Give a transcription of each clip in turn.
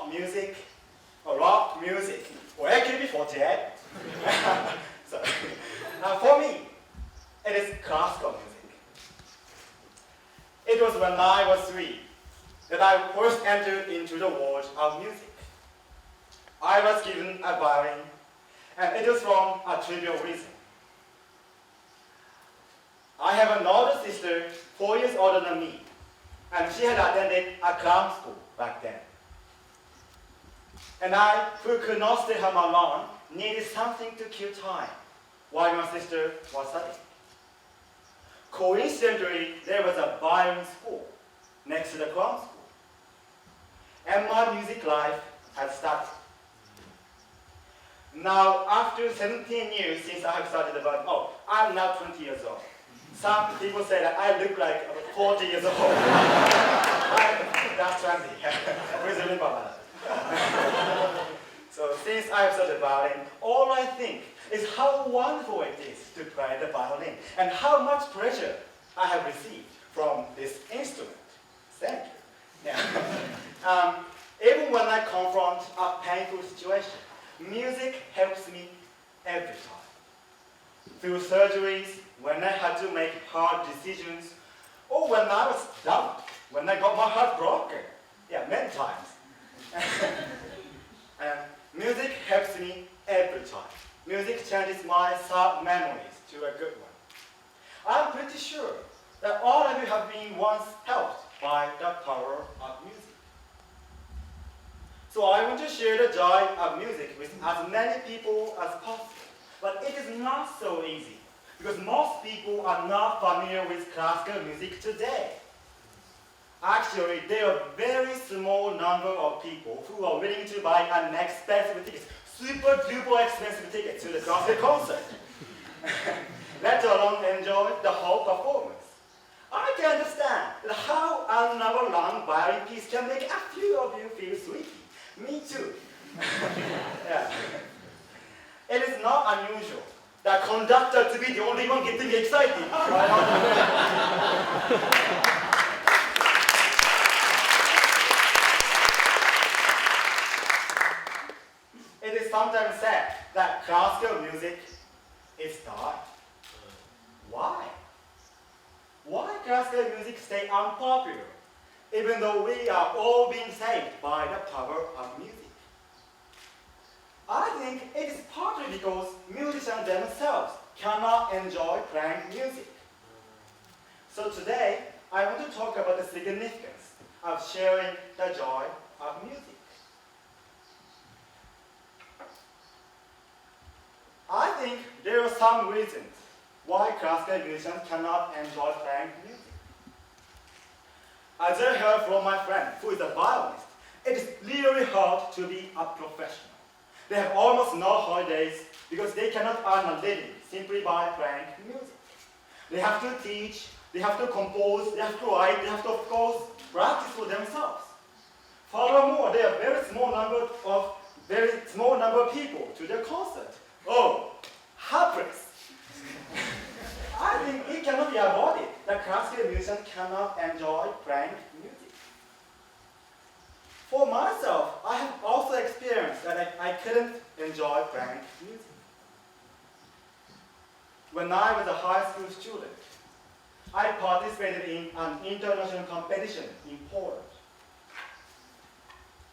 pop music, or rock music, or AKB48. So, for me, it is classical music. It was when I was 3 that I first entered into the world of music. I was given a violin, and it was from a trivial reason. I have another sister 4 years older than me, and she had attended a clown school back then. And I, who could not stay home alone, needed something to kill time while my sister was studying. Coincidentally, there was a violin school next to the clown school, and my music life had started. Now, after 17 years since I have started the violin, I'm now 20 years old. Some people say that I look like 40 years old. That's 20. Please remember that. So since I have started violin, all I think is how wonderful it is to play the violin and how much pleasure I have received from this instrument. Thank you. Yeah. Even when I confront a painful situation, music helps me every time. Through surgeries, when I had to make hard decisions, or when I was dumped, when I got my heart broken. Yeah, many times. And music helps me every time. Music changes my sad memories to a good one. I'm pretty sure that all of you have been once helped by the power of music. So I want to share the joy of music with as many people as possible. But it is not so easy, because most people are not familiar with classical music today. Actually, there are a very small number of people who are willing to buy an expensive ticket, super duper expensive ticket to the classical concert, let alone enjoy the whole performance. I can understand how another long violin piece can make a few of you feel sleepy. Me too. Yeah. It is not unusual the conductor to be the only one getting excited. It is sometimes said that classical music is dying. Why? Why classical music stay unpopular, even though we are all being saved by the power of music? I think it is partly because musicians themselves cannot enjoy playing music. So today, I want to talk about the significance of sharing the joy of music. I think there are some reasons why classical musicians cannot enjoy playing music. As I heard from my friend, who is a violinist, it is really hard to be a professional. They have almost no holidays because they cannot earn a living simply by playing music. They have to teach, they have to compose, they have to write, they have to, of course, practice for themselves. Furthermore, there are very small number of people to their concert. Oh, helpless. I think it cannot be avoided that classical musicians cannot enjoy playing music. For myself, I have also experienced that I couldn't enjoy playing music. When I was a high school student, I participated in an international competition in Poland.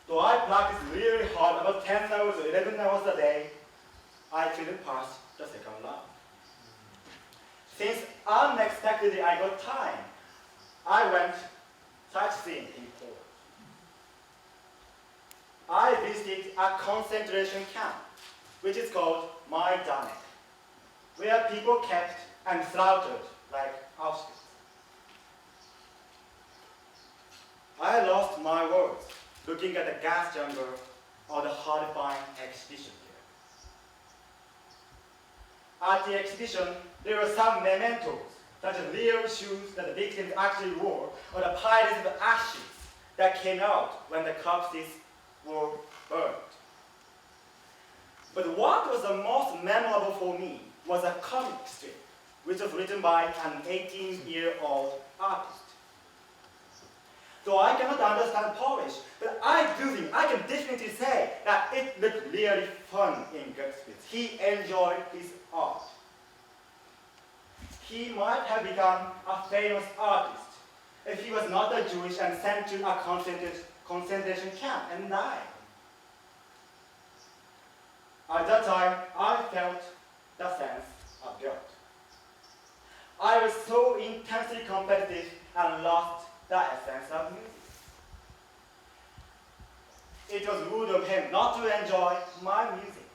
Though I practiced really hard, about 10 hours or 11 hours a day, I couldn't pass the second round. Since unexpectedly I got time, I went sightseeing in Poland. I visited a concentration camp, which is called Majdanek, where people kept and slaughtered like Auschwitz. I lost my words looking at the gas chamber or the horrifying exhibition here. At the exhibition, there were some mementos, such as real shoes that the victims actually wore, or the piles of ashes that came out when the corpses were burned. But what was the most memorable for me was a comic strip, which was written by an 18-year-old artist. Though I cannot understand Polish, but I do think I can definitely become a famous artist if he was not a Jewish and sent to a concentration camp and died. At that time, I felt the sense of guilt. I was so intensely competitive and lost the essence of music. It was rude of him not to enjoy my music.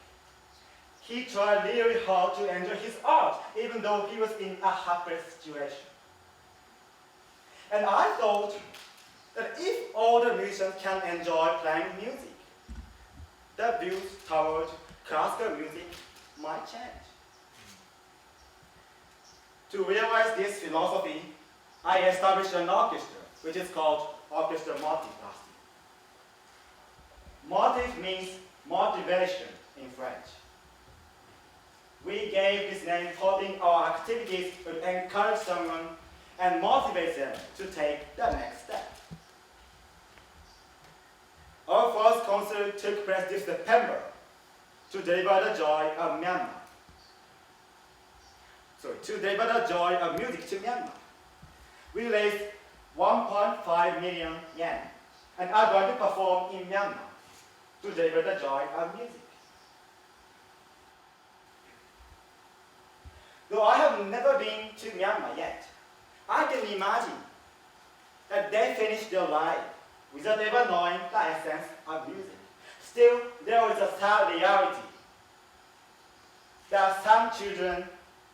He tried really hard to enjoy his art, even though he was in a helpless situation. And I thought that if all the musicians can enjoy playing music, the views toward classical music might change. To realize this philosophy, I established an orchestra, which is called Orchestra MOTIF last year. MOTIF means motivation in French. We gave this name hoping our activities would encourage someone and motivate them to take the next step. Our first concert took place this September to deliver the joy of Myanmar. To deliver the joy of music to Myanmar. We raised 1.5 million yen and are going to perform in Myanmar to deliver the joy of music. Though I have never been to Myanmar yet, I can imagine that they finished their life without ever knowing the essence of music. Still, there is a sad reality that some children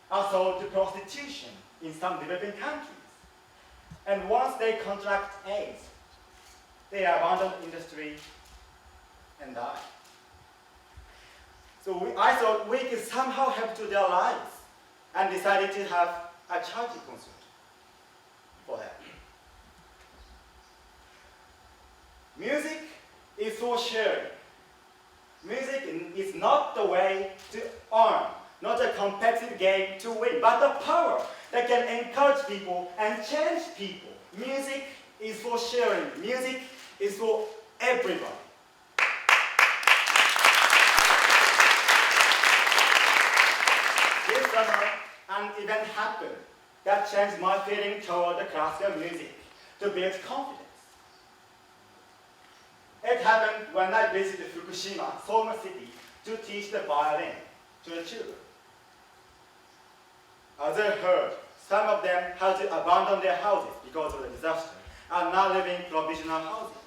are sold to prostitution in some developing countries. And once they contract AIDS, they abandon the industry and die. So I thought we could somehow help to their lives and decided to have a charity concert for them. Music is for sharing. Music is not the way to earn, not a competitive game to win, but the power that can encourage people and change people. Music is for sharing. Music is for everybody. This summer, an event happened that changed my feeling toward the classical music to build confidence. It happened when I visited Fukushima, Soma City, to teach the violin to the children. As I heard, some of them had to abandon their houses because of the disaster and now living in provisional housing.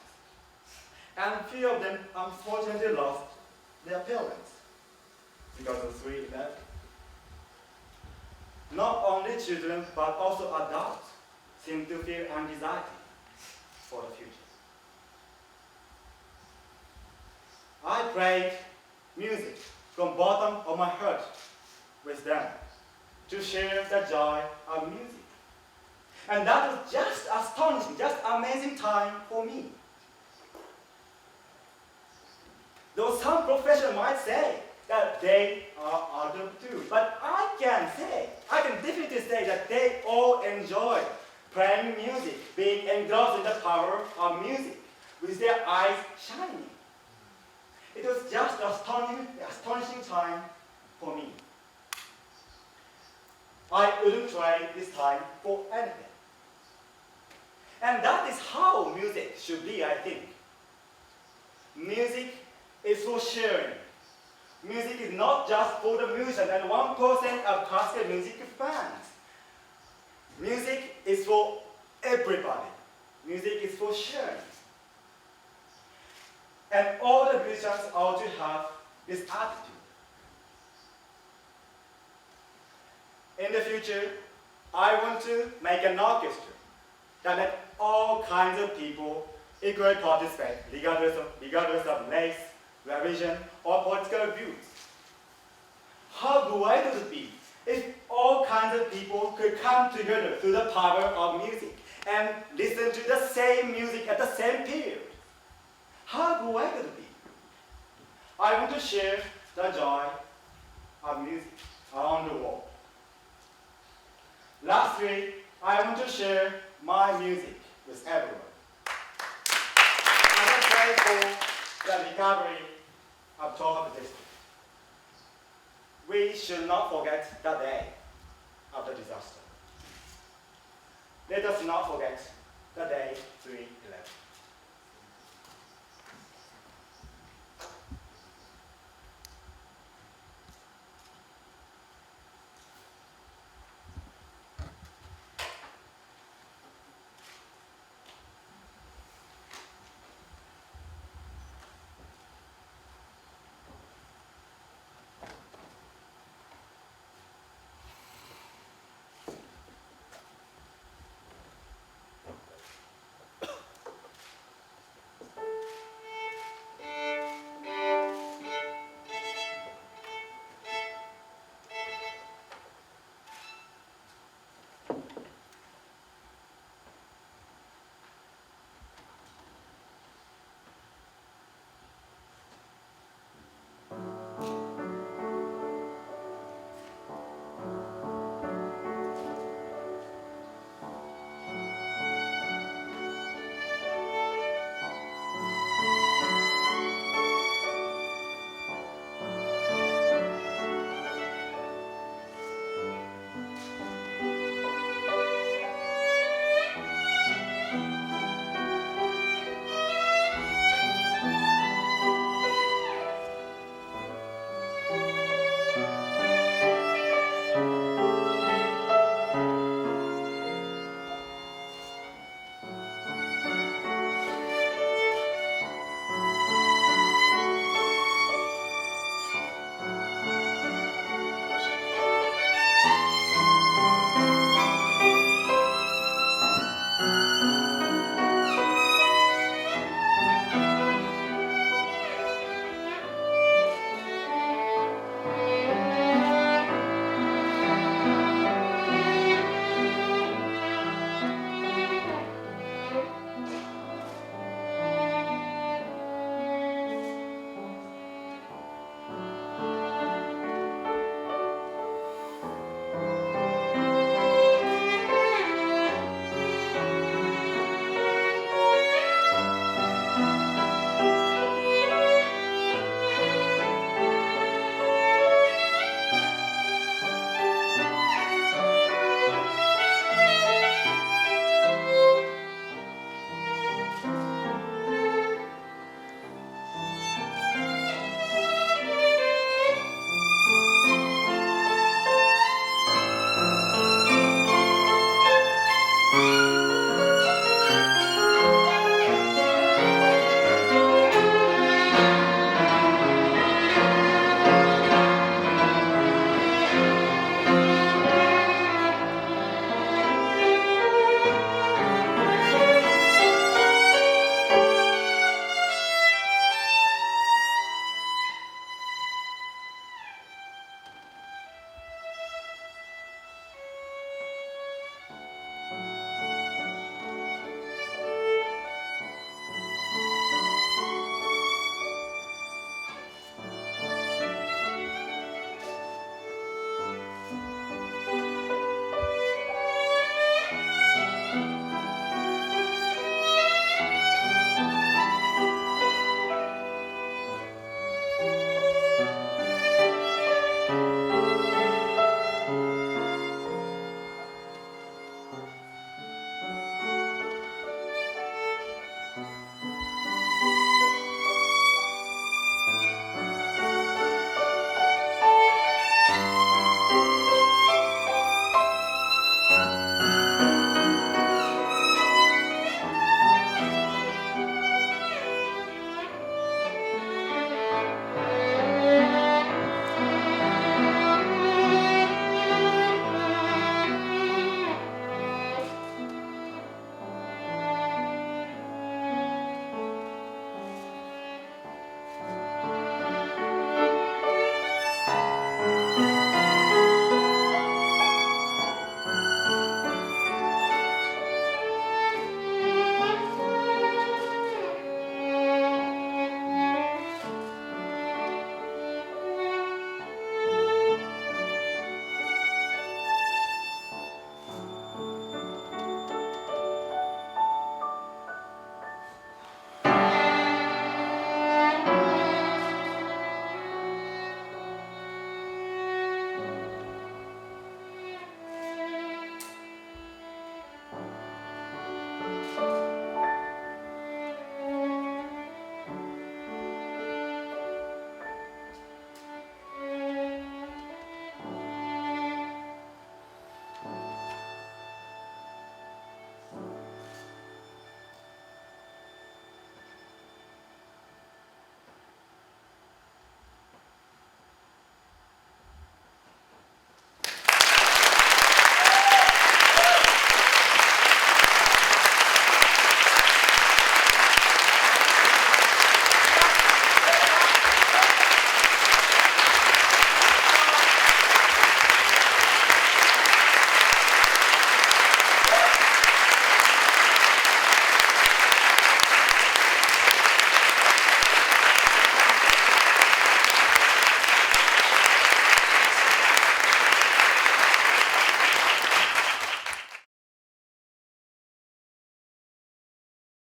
And few of them unfortunately lost their parents because of 3/11. Not only children, but also adults seem to feel anxiety for the future. I played music from bottom of my heart with them to share the joy of music. And that was just astonishing, just amazing time for me. Though some professionals might say that they are adult too, but I can definitely say that they all enjoy playing music, being engrossed in the power of music, with their eyes shining. It was just an astonishing time for me. I wouldn't trade this time for anything. And that is how music should be, I think. Music is for sharing. Music is not just for the musician and 1% of classical music fans. Music is for everybody. Music is for sharing. And all the musicians ought to have this attitude. In the future, I want to make an orchestra that let all kinds of people equally participate, regardless of race, religion, or political views. How great would it be if all kinds of people could come together through the power of music and listen to the same music at the same period? How great would it be? I want to share the joy of music around the world. Lastly, I want to share my music with everyone. And I pray for the recovery of Tohoku district. We should not forget the day of the disaster. let us not forget the day 3/11.